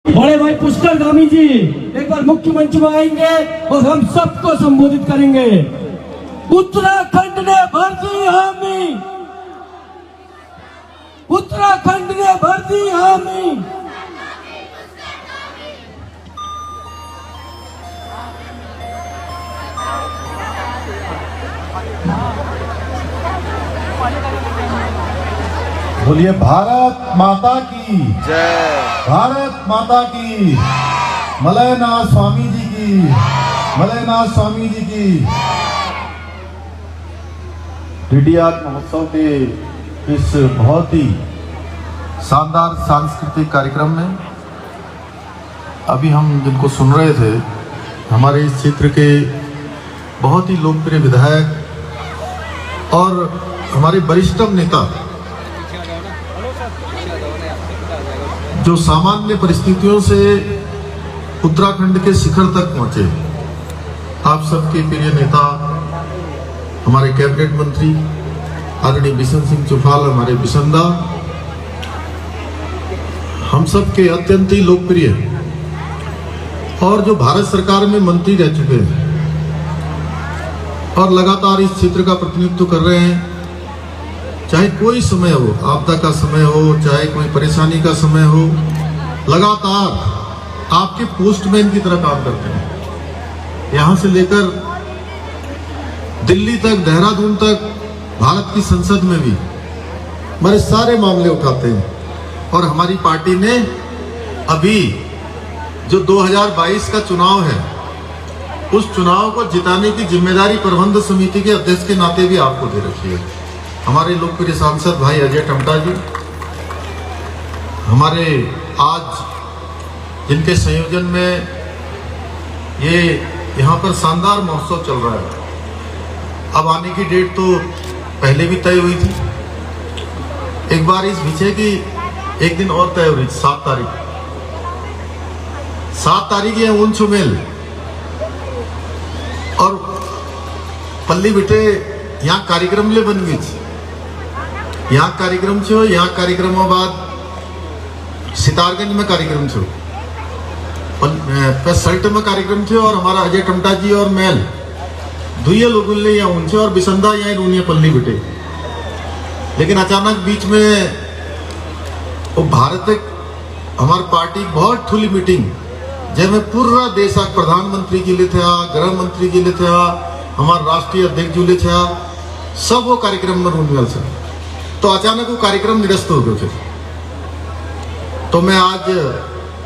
बड़े भाई पुष्करगामी जी एक बार मुख्य मंच में आएंगे और हम सबको संबोधित करेंगे। उत्तराखंड ने भर दी हामी, उत्तराखंड ने भर दी हामी। बोलिए भारत माता की जय। भारत माता की। मलयनाथ स्वामी जी की, मलयनाथ स्वामी जी की। डीडीआर महोत्सव के इस बहुत ही शानदार सांस्कृतिक कार्यक्रम में अभी हम जिनको सुन रहे थे, हमारे इस क्षेत्र के बहुत ही लोकप्रिय विधायक और हमारे वरिष्ठतम नेता जो सामान्य परिस्थितियों से उत्तराखंड के शिखर तक पहुंचे, आप सबके प्रिय नेता, हमारे कैबिनेट मंत्री आदरणीय बिशन सिंह चुफाल, हमारे बिशनदा, हम सबके अत्यंत ही लोकप्रिय और जो भारत सरकार में मंत्री रह चुके हैं और लगातार इस क्षेत्र का प्रतिनिधित्व कर रहे हैं, चाहे कोई समय हो, आपदा का समय हो, चाहे कोई परेशानी का समय हो, लगातार आपके पोस्टमैन की तरह काम करते हैं। यहां से लेकर दिल्ली तक, देहरादून तक, भारत की संसद में भी बड़े सारे मामले उठाते हैं। और हमारी पार्टी ने अभी जो 2022 का चुनाव है, उस चुनाव को जिताने की जिम्मेदारी प्रबंध समिति के अध्यक्ष के नाते भी आपको दे रखी है। हमारे लोकप्रिय सांसद भाई अजय टमटा जी, हमारे आज जिनके संयोजन में ये यहाँ पर शानदार महोत्सव चल रहा है। अब आने की डेट तो पहले भी तय हुई थी, एक बार इस विषय की एक दिन और तय हुई, 7 तारीख है ऊंच मेल और पल्ली बिटे यहाँ कार्यक्रम ले बन गई। यहाँ कार्यक्रम छो, यहाँ कार्यक्रम बाद सितारगंज में कार्यक्रम छो, सल्ट में कार्यक्रम छो और हमारा अजय टमटा जी और मैल दुइया लोगों ने यहाँ उनसे और बिसंदा यहाँ रूनिया पल्ली बिटे। लेकिन अचानक बीच में वो भारत हमारी पार्टी बहुत ठुली मीटिंग जैमें पूरा देश प्रधानमंत्री के लिए था, गृह मंत्री के लिए था, हमारे राष्ट्रीय अध्यक्ष जी लिए था, सब वो कार्यक्रम में रूनवेल से तो अचानक वो कार्यक्रम निरस्त हो गए थे। तो मैं आज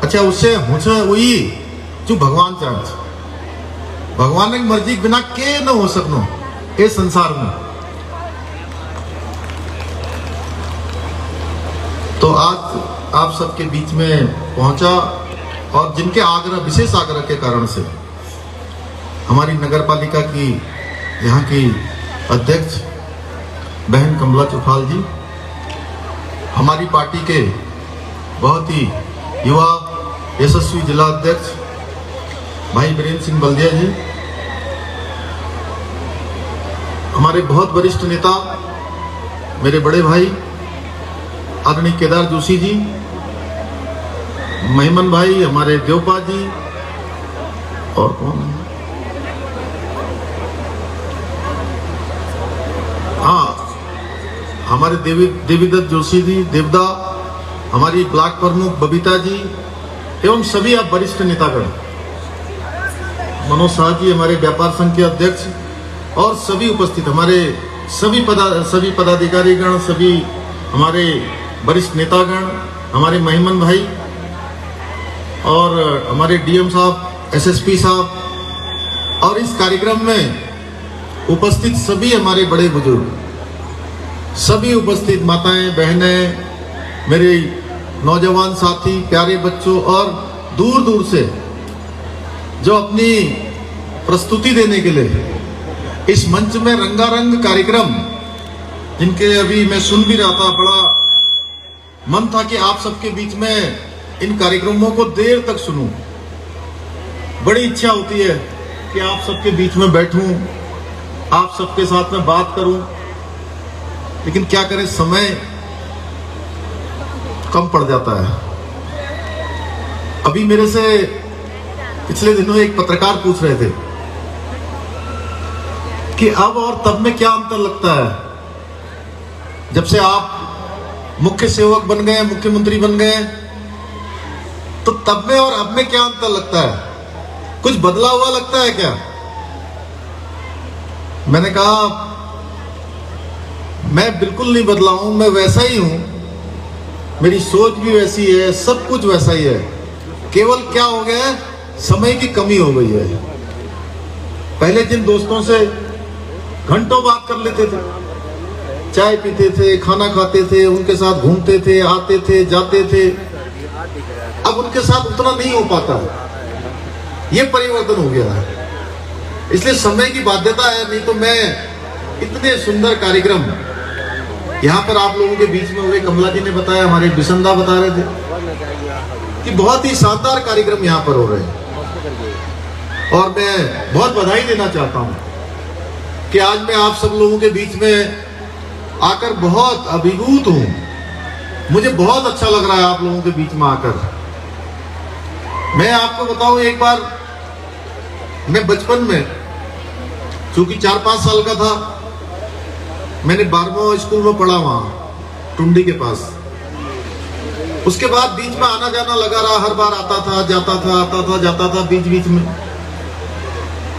अच्छा उससे मुझे वही जो भगवान चाहे, भगवान की मर्जी के बिना के न हो सकनो इस संसार में। तो आज आप सबके बीच में पहुंचा और जिनके आग्रह, विशेष आग्रह के कारण से हमारी नगर पालिका की यहाँ की अध्यक्ष बहन कमला चुफाल जी, हमारी पार्टी के बहुत ही युवा यशस्वी जिला अध्यक्ष भाई बीरेंद्र सिंह बल्दिया जी, हमारे बहुत वरिष्ठ नेता मेरे बड़े भाई आदरणीय केदार जोशी जी, महिमन भाई, हमारे देवपा जी, और कौन है, हाँ हमारे देवीदत्त जोशी जी, देवदा, हमारी ब्लॉक प्रमुख बबीता जी एवं सभी आप वरिष्ठ नेतागण, मनोज शाह जी हमारे व्यापार संघ के अध्यक्ष और सभी उपस्थित हमारे सभी पदाधिकारीगण, सभी हमारे वरिष्ठ नेतागण, हमारे महिमन भाई और हमारे डीएम साहब, एसएसपी साहब और इस कार्यक्रम में उपस्थित सभी हमारे बड़े बुजुर्ग, सभी उपस्थित माताएं, बहनें, मेरे नौजवान साथी, प्यारे बच्चों और दूर दूर से जो अपनी प्रस्तुति देने के लिए इस मंच में रंगारंग कार्यक्रम, जिनके अभी मैं सुन भी रहा था, बड़ा मन था कि आप सबके बीच में इन कार्यक्रमों को देर तक सुनूं। बड़ी इच्छा होती है कि आप सबके बीच में बैठूं, आप सबके साथ में बात करूं, लेकिन क्या करें, समय कम पड़ जाता है। अभी मेरे से पिछले दिनों एक पत्रकार पूछ रहे थे कि अब और तब में क्या अंतर लगता है, जब से आप मुख्य सेवक बन गए, मुख्यमंत्री बन गए, तो तब में और अब में क्या अंतर लगता है, कुछ बदला हुआ लगता है क्या? मैंने कहा मैं बिल्कुल नहीं बदला हूं, मैं वैसा ही हूं, मेरी सोच भी वैसी है, सब कुछ वैसा ही है। केवल क्या हो गया है, समय की कमी हो गई है। पहले जिन दोस्तों से घंटों बात कर लेते थे, चाय पीते थे, खाना खाते थे, उनके साथ घूमते थे, आते थे, जाते थे, अब उनके साथ उतना नहीं हो पाता। ये परिवर्तन हो गया है, इसलिए समय की बाध्यता है। नहीं तो मैं इतने सुंदर कार्यक्रम यहाँ पर आप लोगों के बीच में हुए, कमला जी ने बताया, हमारे बिसंदा बता रहे थे कि बहुत ही शानदार कार्यक्रम यहाँ पर हो रहे हैं। और मैं बहुत बधाई देना चाहता हूँ कि आज मैं आप सब लोगों के बीच में आकर बहुत अभिभूत हूँ। मुझे बहुत अच्छा लग रहा है आप लोगों के बीच में आकर। मैं आपको बताऊं, एक बार मैं बचपन में, चूंकि 4-5 साल का था, मैंने 12वां स्कूल में पढ़ा वहां टुंडी के पास। उसके बाद बीच में आना जाना लगा रहा, हर बार आता था, जाता था, आता था, जाता था, बीच बीच में।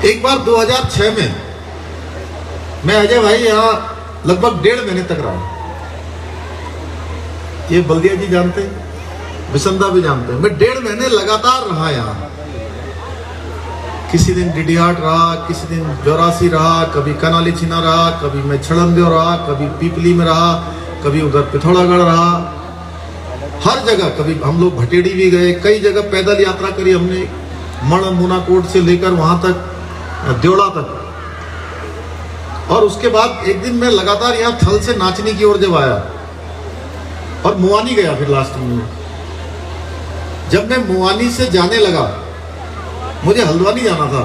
एक बार 2006 में मैं अजय भाई यहाँ लगभग 1.5 महीने तक रहा। ये बल्दिया जी जानते हैं, बिसंदा भी जानते हैं। मैं 1.5 महीने लगातार रहा यहाँ। किसी दिन डिडियाट रहा, किसी दिन जोरासी रहा, कभी कनाली छिना रहा, कभी मैं छड़नदेव रहा, कभी पीपली में रहा, कभी उधर पिथौरागढ़ रहा, हर जगह। कभी हम लोग भटेड़ी भी गए, कई जगह पैदल यात्रा करी हमने, मण मुनाकोट से लेकर वहां तक, देवड़ा तक। और उसके बाद एक दिन मैं लगातार यहाँ थल से नाचने की ओर जब आया और मुआनी गया, फिर लास्ट में जब मैं मुआनी से जाने लगा, मुझे हल्द्वानी जाना था,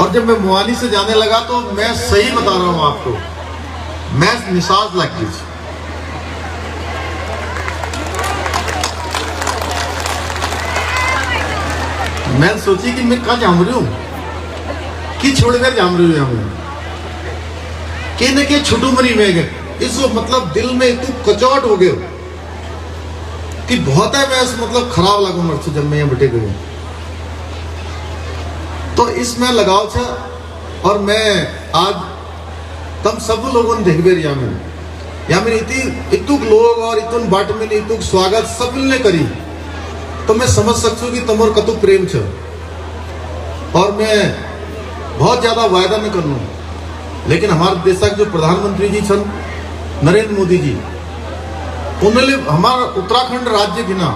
और जब मैं मुआनी से जाने लगा तो मैं सही बता रहा हूं आपको, मैं मिसाज लाइक दिस। मैं सोची कि मैं कहाँ जाम रही हूँ, कि छोड़कर जाम रही हूँ यहाँ के छुटू मरी में गए। इस मतलब दिल में इतनी कचौट हो गए कि बहुत है, मैं मतलब खराब लगू मर जब मैं यहाँ बैठे गई। तो इसमें लगाव था। और मैं आज तम सब लोगों ने देख बेर यहाँ में इतुक लोग और इतुन बाट में इतुक स्वागत सब ने करी, तो मैं समझ सकती हूँ कि तमोर कतुक प्रेम छ। और मैं बहुत ज्यादा वायदा न कर लूँ, लेकिन हमारे देश के जो प्रधानमंत्री जी छन, नरेंद्र मोदी जी, उन्होंने हमारा उत्तराखंड राज्य गिना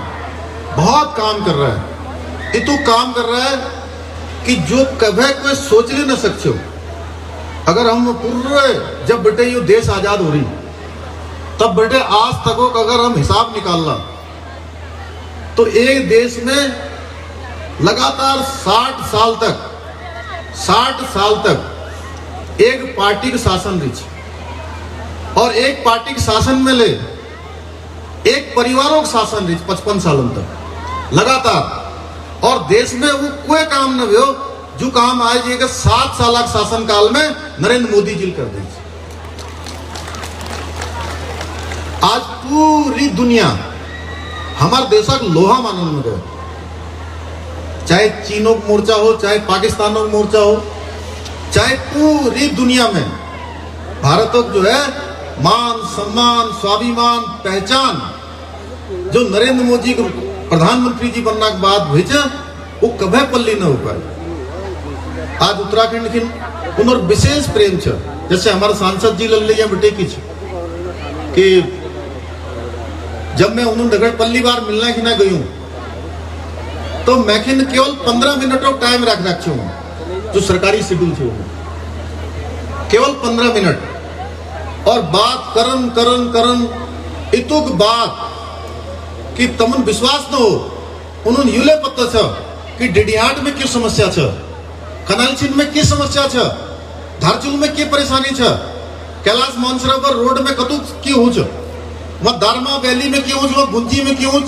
बहुत काम कर रहा है। इतु काम कर रहा है कि जो कभी कोई सोच ले न सकते। अगर हम पूरे जब बेटे ये देश आजाद हो रही, तब बेटे आज तक अगर हम हिसाब निकालना तो एक देश में लगातार 60 साल तक एक पार्टी का शासन रही, और एक पार्टी के शासन में ले एक परिवारों का शासन रही 55 सालों तक लगातार। और देश में वो कोई काम न हो जो काम आज ये 7 साल के शासन काल में नरेंद्र मोदी जी कर दी। आज पूरी दुनिया हमारे देश का लोहा मानने में गए, चाहे चीनों का मोर्चा हो, चाहे पाकिस्तानों का मोर्चा हो, चाहे पूरी दुनिया में भारत को जो है मान सम्मान स्वाभिमान पहचान जो नरेंद्र मोदी को प्रधानमंत्री जी बनने के बाद भेजा, वो कभी पल्ली न हो पाए। आज उत्तराखंड की उन्होंने विशेष प्रेम छ, जैसे हमारे सांसद जी लल्ले बेटे की कि जब मैं उन्होंने डगड़ पल्ली बार मिलना की ना गई हूं, तो मैं केवल 15 मिनट का टाइम रख हूं, जो सरकारी शेड्यूल थे केवल 15 मिनट, और बात करन इतुक बात कि तमन विश्वास न हो। उन्होंने यूले पता छ कि डिडिहाट में क्या समस्या छ, खनालचिन में क्या समस्या छ, धारचूल में क्या परेशानी छ, कैलाश मानसरोवर रोड में कतुक क्यों हो, दारमा वैली में क्यों हो, गुंजी में क्यों हो,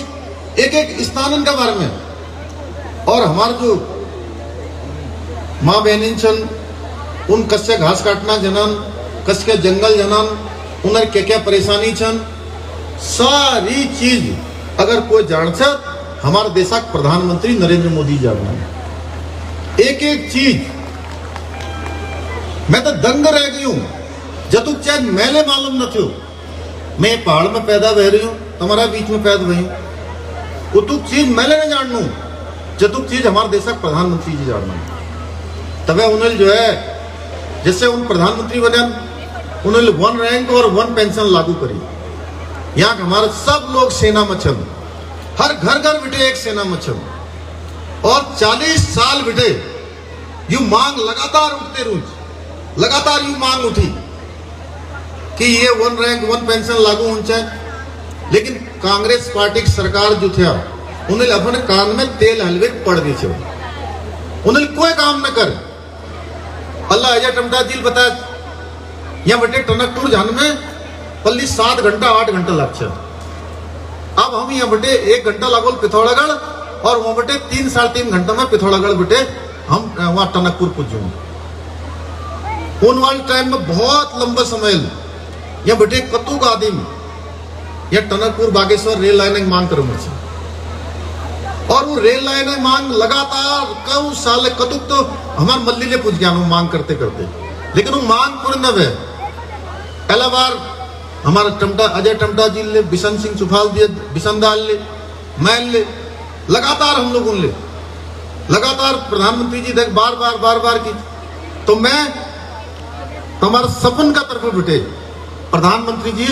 एक एक स्थानन के बारे में। और हमारे जो माँ बहनी छन उन कस्य घास काटना जनन, कस के जंगल जनन, उनर क्या परेशानी छन, सारी चीज अगर कोई जान छ हमारे देश प्रधानमंत्री नरेंद्र मोदी जानना। एक एक चीज मैं तो दंग रह गई हूं। जतुक चाहे मेले मालूम न थो, मैं पहाड़ में पैदा बह रही हूं, तुम्हारा बीच में पैदा हुई हूं। उतुक चीज मेले न जानू, जतुक चीज हमारे देश प्रधानमंत्री जी जानना। तबे उन्हें जो है जैसे उन प्रधानमंत्री बने उन्होंने 1 रैंक और 1 पेंशन लागू करी। यहाँ हमारे सब लोग सेना में छन, हर घर घर बिटे एक सेना में छन। और 40 साल बिटे यू मांग लगातार उठते रोज, लगातार यू मांग उठी कि ये 1 रैंक 1 पेंशन लागू होना चाहिए। लेकिन कांग्रेस पार्टी की सरकार जो था उन्हें अपने कान में तेल हलवे पड़ गई थे, उन्हें कोई काम न कर। अल्लाह अजय टमटा जी बताया यहाँ बटे टनकपुर जाने में पल्ली 7 घंटा 8 घंटा लग। अब हम यहाँ बटे 1 घंटा लागोल पिथौरागढ़ और वहां बटे 3 साढ़े 3 घंटा में पिथौरागढ़ बटे हम वहां टनकपुर पहुंचे। उन वाले टाइम में बहुत लंबा समय यहाँ बटे कतुक आदिम यह टनकपुर बागेश्वर रेल लाइन मांग कर और वो रेल लाइन मांग लगातार कई साल कतुक तो हमारे मल्ली ले पूछ गया मांग करते करते, लेकिन वो मांग पूर्ण न हुए। पहला बार हमारा टमटा अजय टमटा जी ले, बिशन सिंह चुफाल दिए, बिशन दाल ले, मैल ले, लगातार हम लोगों ले लगातार प्रधानमंत्री जी देख बार बार की। तो मैं हमारा सपन का तरफ बिटे प्रधानमंत्री जी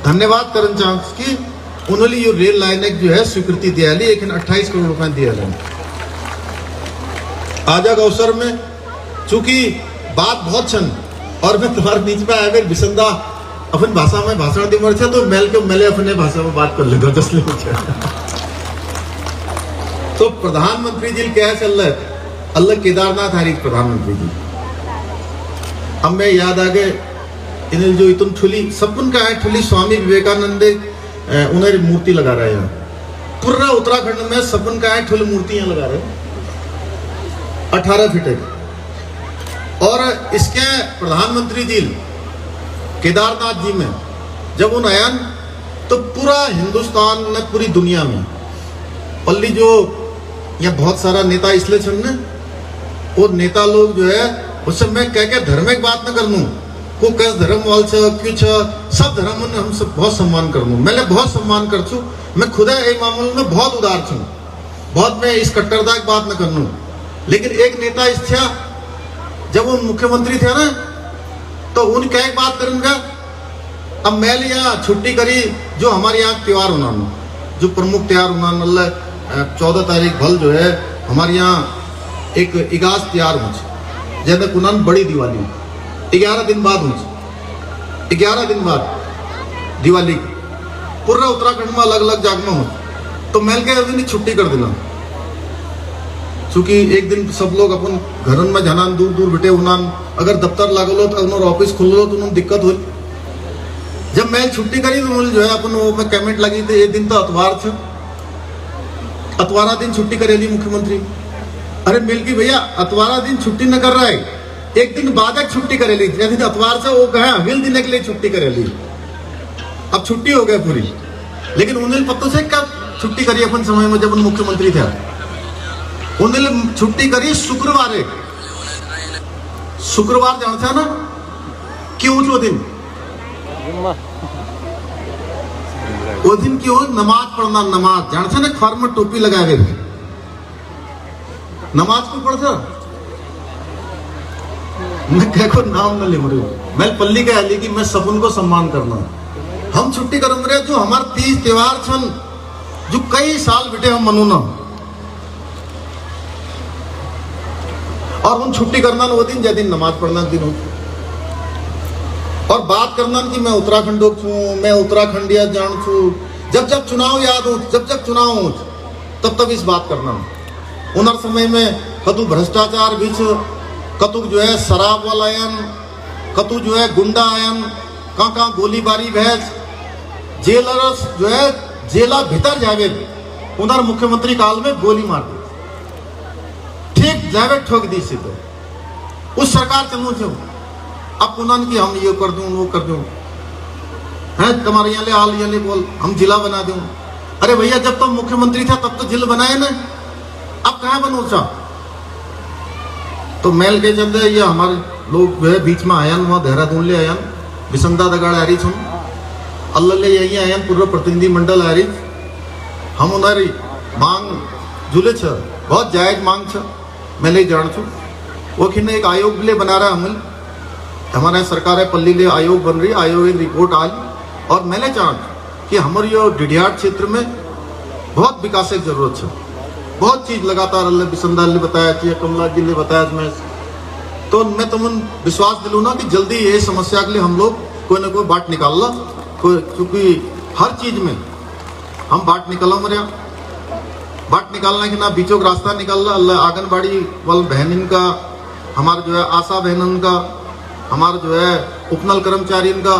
धन्यवाद करना चाहूँ कि उन्होंने ये रेल लाइन एक जो है स्वीकृति दिया ली, लेकिन 28 करोड़ रुपए दिया है। आज के अवसर में चूंकि बात बहुत छन और मैं तुम्हारे बीच में आया बिसंदा अपन भाषा में भाषण दी मर तो मेल के मेले अपने भाषा में बात कर लेगा 10 लोग। तो प्रधानमंत्री जी क्या चल रहा है, अल्लाह केदारनाथ हरी प्रधानमंत्री जी। अब मैं याद आ गए इन्हें जो इतनी ठुली सपन का है, ठुली स्वामी विवेकानंद उन्हें मूर्ति लगा रहे हैं पूरा उत्तराखंड में। सपन का है ठुली मूर्तियां लगा रहे 18 फीट। और इसके प्रधानमंत्री जी केदारनाथ जी में जब उन आया तो पूरा हिंदुस्तान में पूरी दुनिया में पल्ली जो यहाँ बहुत सारा नेता इसलिए छन और नेता लोग जो है उससे मैं कह धर्मिक बात न करूँ को कस धर्म वाल क्यों सब धर्म हम सब बहुत सम्मान करूँ, मैं बहुत सम्मान कर छू। मैं खुदा ये मामले में बहुत उदार छू, बहुत मैं इस कट्टरता की बात न करूँ। लेकिन एक नेता इस था जब वो मुख्यमंत्री थे ना तो उनका एक बात करूंगा। अब मैं यहाँ छुट्टी करी जो हमारे यहाँ त्योहार होना जो प्रमुख त्योहार होना 14 तारीख भल जो है हमारे यहाँ एक इगास त्योहार हो जैसे कुनान बड़ी दिवाली 11 दिन बाद हो 11 दिन बाद दिवाली पूरा उत्तराखंड में अलग अलग जाग में हो। तो मैं के दिन छुट्टी कर देना चूंकि एक दिन सब लोग अपन घरन में जाना दूर दूर बिटे उनान अगर दफ्तर लागलो तो उन्होंने ऑफिस खुलो तो उन्होंने दिक्कत हुई। जब मैं छुट्टी करी तो उन्होंने जो है अपन वो में कमेंट लगी थी ये दिन तो अतवार था, अतवारा दिन छुट्टी करेली मुख्यमंत्री। अरे मिल की भैया अतवारा दिन छुट्टी न कर रहा है, एक दिन बाद छुट्टी करेली जैसे अतवार से वो कहे अगले दिन के लिए छुट्टी करेली। अब छुट्टी हो गया पूरी, लेकिन उन्हें पता से कब छुट्टी करी अपन समय में जब उन मुख्यमंत्री थे उन्हें छुट्टी करी शुक्रवार जानता ना क्यों वो दिन क्यों नमाज पढ़ना नमाज जानता ना खर में टोपी लगाए गए नमाज को पढ़ता मैं कह को नाम न ले मरे मैं पल्ली का आली कि मैं सबन को सम्मान करना हम छुट्टी कर रहे जो हमारे 30 त्योहार छन जो कई साल बेटे हम मनूना और उन छुट्टी करना वो दिन दिन नमाज पढ़ना दिन हो। और बात करना कि मैं उत्तराखंड छू मैं उत्तराखंडिया जान छू जब जब चुनाव याद हो जब जब चुनाव हो तब तब इस बात करना उनर समय में कतु भ्रष्टाचार भी कतु जो है शराब वाला आयन कतु जो है गुंडा आयन कहाँ गोलीबारी भैंस जेलरस जो है जेला भीतर जावे उधर मुख्यमंत्री काल में गोली मार दी, ठीक जावे ठोक दी सीधे। उस सरकार चलू छो अब उन्होंने की हम ये कर दूं वो कर दूं है, तुम्हारे यहाँ ले आल यहाँ ले बोल हम जिला बना दूं। अरे भैया जब तुम मुख्यमंत्री था तब तो जिला बनाए ना, अब कहाँ बनो चा? तो मेल के चलते ये हमारे लोग जो है बीच में आयन वहाँ देहरादून ले आयन बिसंदा दगाड़ आ रही छो अल्लाह ले यही आयन पूर्व प्रतिनिधि मंडल आ रही हम उन्हें मांग जुले छ बहुत जायज मांग छ मैं ले जान छू वो खिन एक आयोग ले बना रहा है हमारे सरकार है पल्ली ले आयोग बन रही, आयोग एक रिपोर्ट आई और मैंने चाह कि हमारे यो डिडियाट क्षेत्र में बहुत विकास की जरूरत है, बहुत चीज लगातार अल्लाह बिसंदा ने बताया चाहिए, कमला जी ने बताया मैं तो मैं तुम विश्वास दिलू ना कि जल्दी ये समस्या के लिए हम लोग कोई ना कोई बाट निकाल ला, क्योंकि हर चीज में हम बाट निकाला मरिया बाट निकालना कि ना बीचों का रास्ता निकाल ला। अल्लाह आंगनबाड़ी वाल बहन का, हमारे जो है आशा बहनन का, हमारे जो है उपनल कर्मचारी का,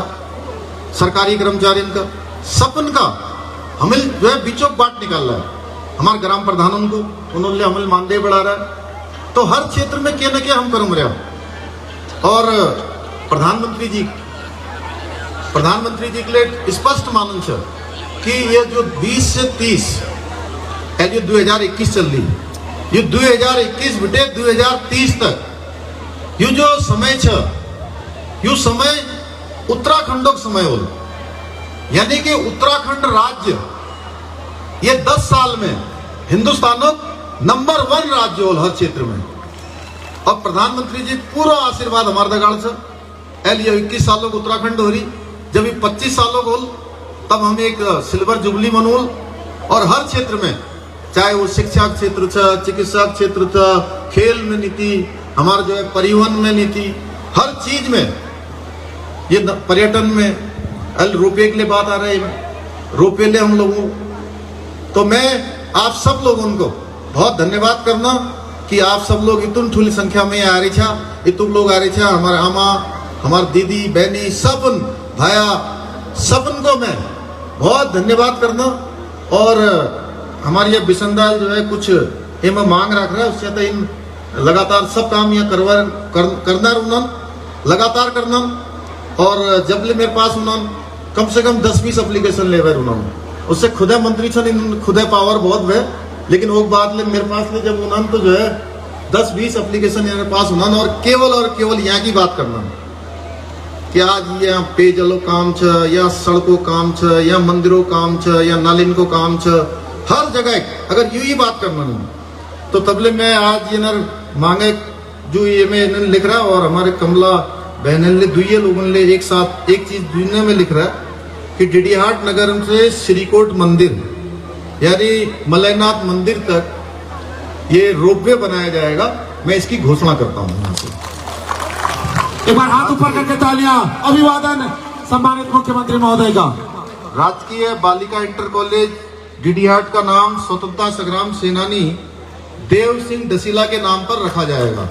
सरकारी कर्मचारी का, सबन का हमें जो है बीचों बाट निकाल रहा है। हमारे ग्राम प्रधानों को उन्होंने हमें मानदेय बढ़ा रहा है, तो हर क्षेत्र में क्या न क्या हम करूँ रहा। और प्रधानमंत्री जी के लिए स्पष्ट मानन है कि ये जो 20 से 30 ये 2021 चल रही, ये 2021 बिटे 2030 तक ये जो समय छ यू समय उत्तराखंड का समय हो, यानी कि उत्तराखंड राज्य ये 10 साल में हिंदुस्तान नंबर 1 राज्य हो हर क्षेत्र में। और प्रधानमंत्री जी पूरा आशीर्वाद हमारे दगाड़ से एल ये 21 सालों को उत्तराखंड हो रही, जब ये 25 सालों को तब हम एक सिल्वर जुबली मनोल और हर क्षेत्र में चाहे वो शिक्षा क्षेत्र था, चिकित्सा क्षेत्र था, खेल में नीति, हमारे जो है परिवहन में नीति, हर चीज में ये पर्यटन में रोपवे के लिए बात आ रही है, रोपवे ले हम लोगों। तो मैं आप सब लोगों को बहुत धन्यवाद करना कि आप सब लोग इतनी ठुली संख्या में आ रही छा, इतने लोग आ रही छा, हमारे आमा, हमारे दीदी बहनी सबन भाया सबन को मैं बहुत धन्यवाद करना। और हमारी ये बिसंदा जो है कुछ ये मैं मांग रख रहा है उससे तो इन लगातार सब काम यहाँ करना उन्होंने लगातार करना। और जब ले मेरे पास उन्होंने कम से कम 10-20 एप्लीकेशन ले उन्होंने उससे खुदा मंत्री छन खुदा पावर बहुत है, लेकिन वो बात ले मेरे पास ले जब उन्होंने तो जो है 10-20 एप्लीकेशन मेरे पास उन्होंने और केवल यहाँ की बात करना कि आज यहाँ पेयजलों काम छ या सड़कों काम छ या मंदिरों काम छ या नालिन को काम छ, हर जगह अगर यूं ही बात करना नहीं तो तबले मैं आज ये नर मांगे जो ये मैं लिख रहा और हमारे कमला बहन ने दुए लोगों ने एक साथ एक चीज दुनिया में लिख रहा है कि डिडिहाट नगर से श्रीकोट मंदिर यानी मलयनाथ मंदिर तक ये रोपवे बनाया जाएगा। मैं इसकी घोषणा करता हूँ यहाँ से। एक बार हाथ ऊपर करके तालियां, अभिवादन सम्मानित मुख्यमंत्री महोदय का। राजकीय बालिका इंटर कॉलेज डिडिहाट का नाम स्वतंत्रता संग्राम सेनानी देव सिंह डसीला के नाम पर रखा जाएगा।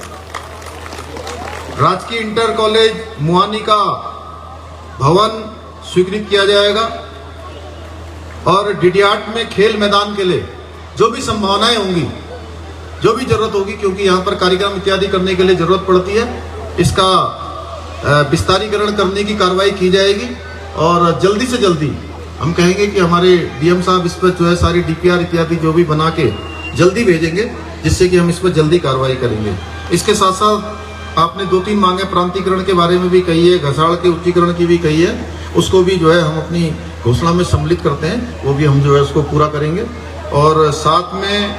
राजकीय इंटर कॉलेज मुआनी का भवन स्वीकृत किया जाएगा और डिडिहाट में खेल मैदान के लिए जो भी संभावनाएं होंगी, जो भी जरूरत होगी, क्योंकि यहाँ पर कार्यक्रम इत्यादि करने के लिए जरूरत पड़ती है, इसका विस्तारीकरण करने की कार्रवाई की जाएगी। और जल्दी से जल्दी हम कहेंगे कि हमारे डीएम साहब इस पर जो है सारी डीपीआर इत्यादि जो भी बना के जल्दी भेजेंगे, जिससे कि हम इस पर जल्दी कार्रवाई करेंगे। इसके साथ साथ आपने 2-3 मांगे प्रांतीकरण के बारे में भी कही है, घसाड़ के उच्चीकरण की भी कही है, उसको भी जो है हम अपनी घोषणा में सम्मिलित करते हैं, वो भी हम जो है उसको पूरा करेंगे। और साथ में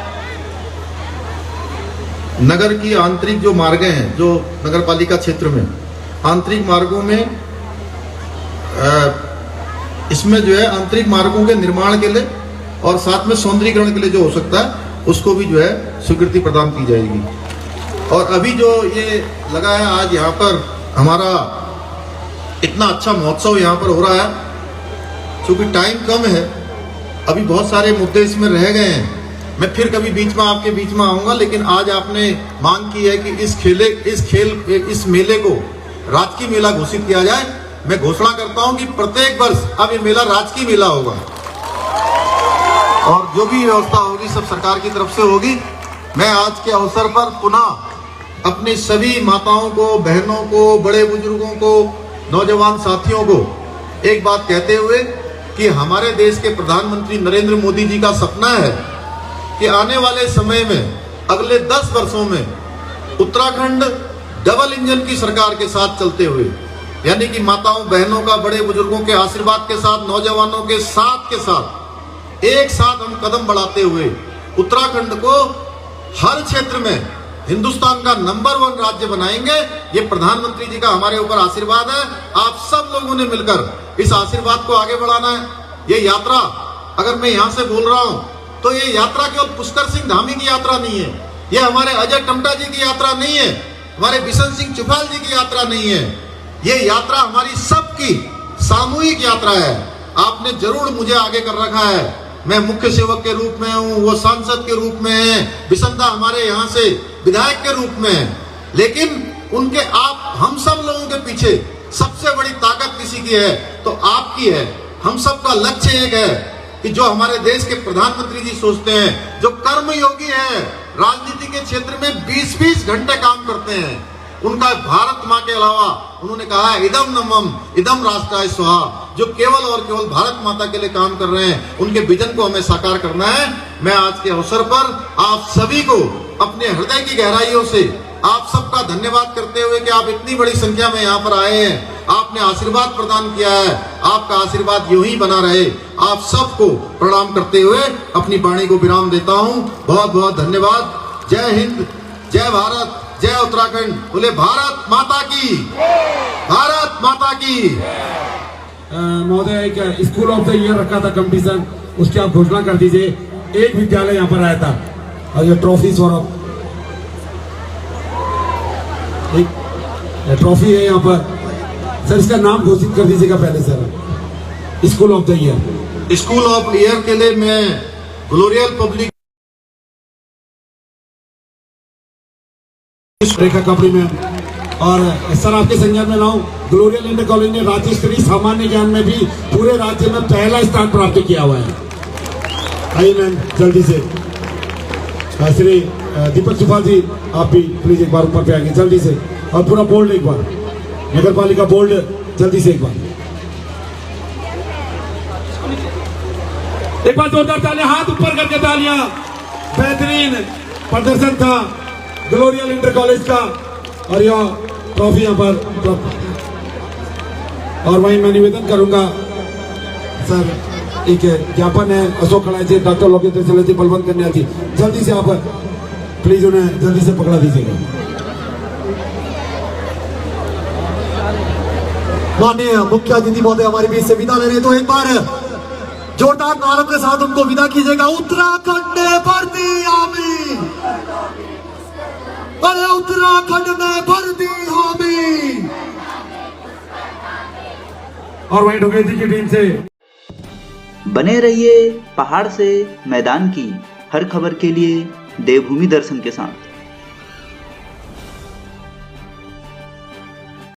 नगर की आंतरिक जो मार्गें हैं, जो नगर पालिका क्षेत्र में आंतरिक मार्गों में इसमें जो है आंतरिक मार्गों के निर्माण के लिए और साथ में सौंदर्यीकरण के लिए जो हो सकता है उसको भी जो है स्वीकृति प्रदान की जाएगी। और अभी जो ये लगा है आज यहाँ पर हमारा इतना अच्छा महोत्सव यहाँ पर हो रहा है, क्योंकि टाइम कम है, अभी बहुत सारे मुद्दे इसमें रह गए हैं। मैं फिर कभी बीच में आपके बीच में आऊंगा, लेकिन आज आपने मांग की है कि इस मेले को राजकीय मेला घोषित किया जाए। मैं घोषणा करता हूं कि प्रत्येक वर्ष अब ये मेला राजकीय मेला होगा। और जो भी व्यवस्था होगी सब सरकार की तरफ से होगी। मैं आज के अवसर पर पुनः अपनी सभी माताओं को, बहनों को, बड़े बुजुर्गों को, नौजवान साथियों को एक बात कहते हुए कि हमारे देश के प्रधानमंत्री नरेंद्र मोदी जी का सपना है कि आने वाले समय में, अगले 10 वर्षों में उत्तराखंड डबल इंजन की सरकार के साथ चलते हुए, यानी कि माताओं, बहनों का, बड़े बुजुर्गों के आशीर्वाद के साथ, नौजवानों के साथ एक साथ हम कदम बढ़ाते हुए उत्तराखंड को हर क्षेत्र में हिंदुस्तान का नंबर 1 राज्य बनाएंगे। ये प्रधानमंत्री जी का हमारे ऊपर आशीर्वाद है। आप सब लोगों ने मिलकर इस आशीर्वाद को आगे बढ़ाना है। ये यात्रा, अगर मैं यहाँ से बोल रहा हूँ तो ये यात्रा केवल पुष्कर सिंह धामी की यात्रा नहीं है, ये हमारे अजय टम्टा जी की यात्रा नहीं है, हमारे बिशन सिंह चुफाल जी की यात्रा नहीं है, ये यात्रा हमारी सबकी सामूहिक यात्रा है। आपने जरूर मुझे आगे कर रखा है, मैं मुख्य सेवक के रूप में हूँ, वो सांसद के रूप में है, बिशनदा हमारे यहाँ से विधायक के रूप में है, लेकिन उनके आप हम सब लोगों के पीछे सबसे बड़ी ताकत किसी की है तो आपकी है। हम सबका लक्ष्य एक है कि जो हमारे देश के प्रधानमंत्री जी सोचते हैं, जो कर्मयोगी है, राजनीति के क्षेत्र में 20-20 घंटे काम करते हैं, उनका भारत माँ के अलावा उन्होंने कहा है इदम नमम इदम राष्ट्राय स्वाहा, जो केवल और केवल भारत माता के लिए काम कर रहे हैं, उनके विजन को हमें साकार करना है। मैं आज के अवसर पर आप सभी को अपने हृदय की गहराइयों से आप सबका धन्यवाद करते हुए कि आप इतनी बड़ी संख्या में यहाँ पर आए हैं, आपने आशीर्वाद प्रदान किया है, आपका आशीर्वाद यूं ही बना रहे, आप सबको प्रणाम करते हुए अपनी वाणी को विराम देता हूँ। बहुत बहुत धन्यवाद। जय हिंद, जय भारत, जय उत्तराखंड। बोले भारत माता की, भारत माता की। महोदय, एक स्कूल ऑफ द ईयर रखा था कंपटीशन, उसकी आप घोषणा कर दीजिए। एक विद्यालय यहाँ पर आया था और ये ट्रॉफी स्वरूप एक ट्रॉफी है यहाँ पर। सर इसका नाम घोषित कर दीजिएगा पहले sir, school of the year. School of year के लिए मैं ग्लोरियल पब्लिक रेखा कपड़ी में, और सर आपके संज्ञान में लाऊं, ग्लोरियल इंटर कॉलेज ने राज्य स्तरीय सामान्य ज्ञान में भी पूरे राज्य में पहला स्थान प्राप्त किया हुआ है। आइए मैम जल्दी से। श्री दीपक चुफाल जी, आप भी प्लीज एक बार ऊपर पे आएंगे जल्दी से, और पूरा बोल्ड एक बार, नगर पालिका बोल्ड जल्दी से एक बार जोरदार तालियां, हाथ ऊपर करके तालियां। बेहतरीन प्रदर्शन था ग्लोरियल इंटर कॉलेज का, और यह ट्रॉफी यहाँ पर। और वहीं मैं निवेदन करूंगा सर, एक ज्ञापन है अशोक खड़ाई से, डॉक्टर लोकेन्द्र चले जी, बलवंत कन्या जी, जल्दी से आप प्लीज उन्हें जल्दी से पकड़ा दीजिएगा। माननीय मुख्य अतिथि महोदय हमारे बीच से विदा ले रहे, तो एक बार जोरदार नारों के साथ उनको विदा कीजिएगा। उत्तराखंड ने भर दी हामी, अरे उत्तराखंड ने भर दी हामी। और वहीं ढोंगेजी की टीम से बने रहिए पहाड़ से मैदान की हर खबर के लिए देवभूमि दर्शन के साथ।